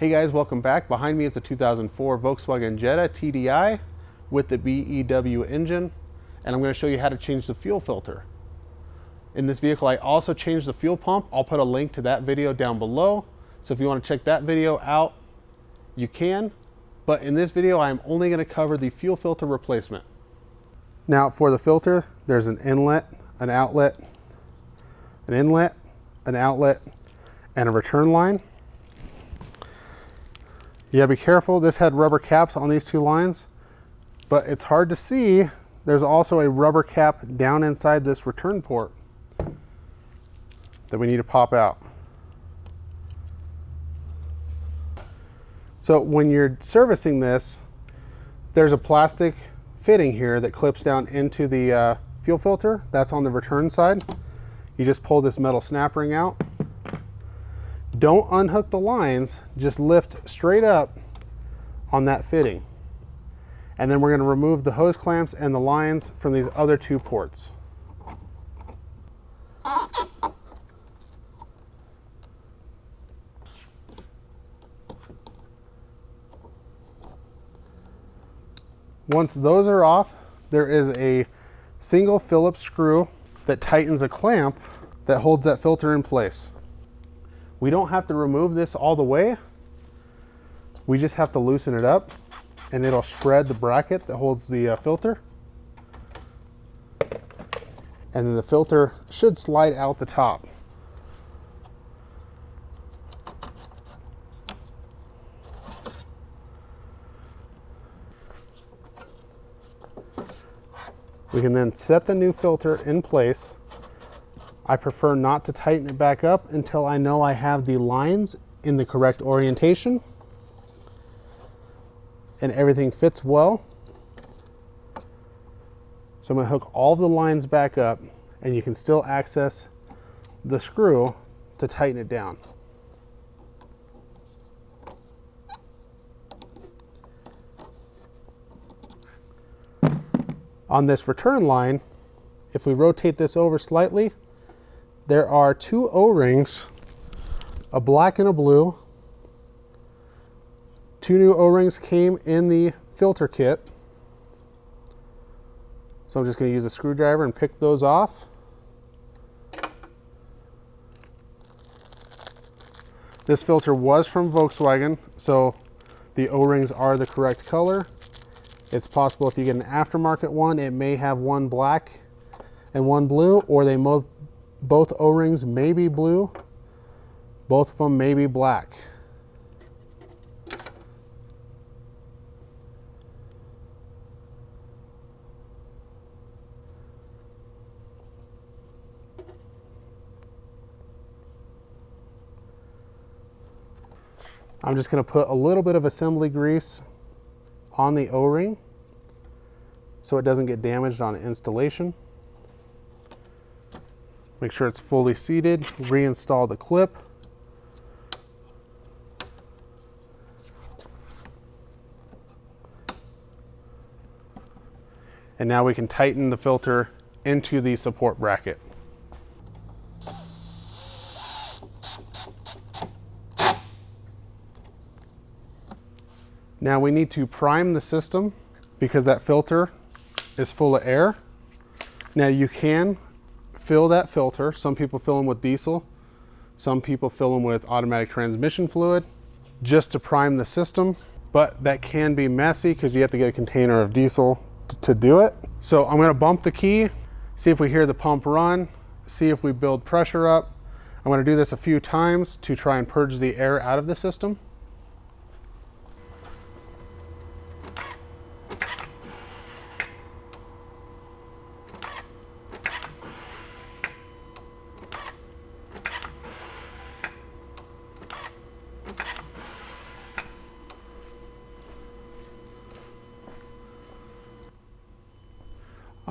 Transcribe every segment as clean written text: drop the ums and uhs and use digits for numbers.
Hey guys, welcome back. Behind me is a 2004 Volkswagen Jetta TDI with the BEW engine, and I'm going to show you how to change the fuel filter. In this vehicle, I also changed the fuel pump. I'll put a link to that video down below, so if you want to check that video out, you can. But in this video, I'm only going to cover the fuel filter replacement. Now for the filter, there's an inlet, an outlet, an inlet, an outlet, and a return line. You gotta be careful. This had rubber caps on these two lines, but it's hard to see. There's also a rubber cap down inside this return port that we need to pop out. So when you're servicing this, there's a plastic fitting here that clips down into the fuel filter. That's on the return side. You just pull this metal snap ring out. Don't unhook the lines, just lift straight up on that fitting. And then we're going to remove the hose clamps and the lines from these other two ports. Once those are off, there is a single Phillips screw that tightens a clamp that holds that filter in place. We don't have to remove this all the way. We just have to loosen it up and it'll spread the bracket that holds the filter. And then the filter should slide out the top. We can then set the new filter in place. I prefer not to tighten it back up until I know I have the lines in the correct orientation and everything fits well. So I'm going to hook all the lines back up and you can still access the screw to tighten it down. On this return line, if we rotate this over slightly, there are two O-rings, a black and a blue. Two new O-rings came in the filter kit. So I'm just going to use a screwdriver and pick those off. This filter was from Volkswagen, so the O-rings are the correct color. It's possible if you get an aftermarket one, it may have one black and one blue, or they both O-rings may be blue, both of them may be black. I'm just going to put a little bit of assembly grease on the O-ring so it doesn't get damaged on installation. Make sure it's fully seated, reinstall the clip. And now we can tighten the filter into the support bracket. Now we need to prime the system because that filter is full of air. Now you can fill that filter. Some people fill them with diesel. Some people fill them with automatic transmission fluid just to prime the system. But that can be messy because you have to get a container of diesel to do it. So I'm going to bump the key, see if we hear the pump run, see if we build pressure up. I'm going to do this a few times to try and purge the air out of the system.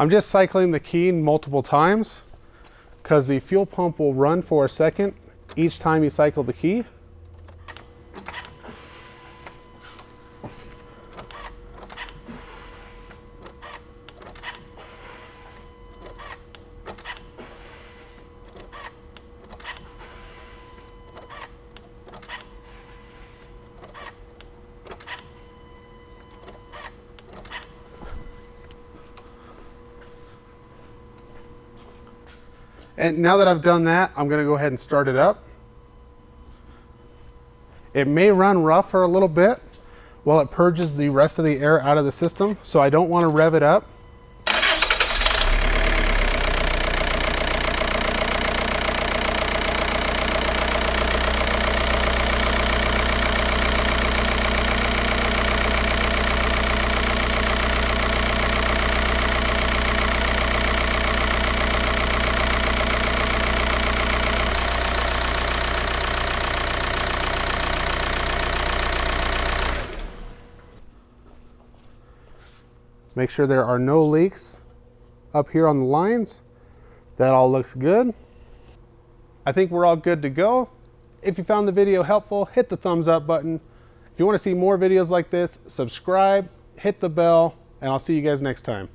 I'm just cycling the key multiple times because the fuel pump will run for a second each time you cycle the key. And now that I've done that, I'm going to go ahead and start it up. It may run rough for a little bit while it purges the rest of the air out of the system, so I don't want to rev it up. Make sure there are no leaks up here on the lines. That all looks good. I think we're all good to go. If you found the video helpful, hit the thumbs up button. If you want to see more videos like this, subscribe, hit the bell, and I'll see you guys next time.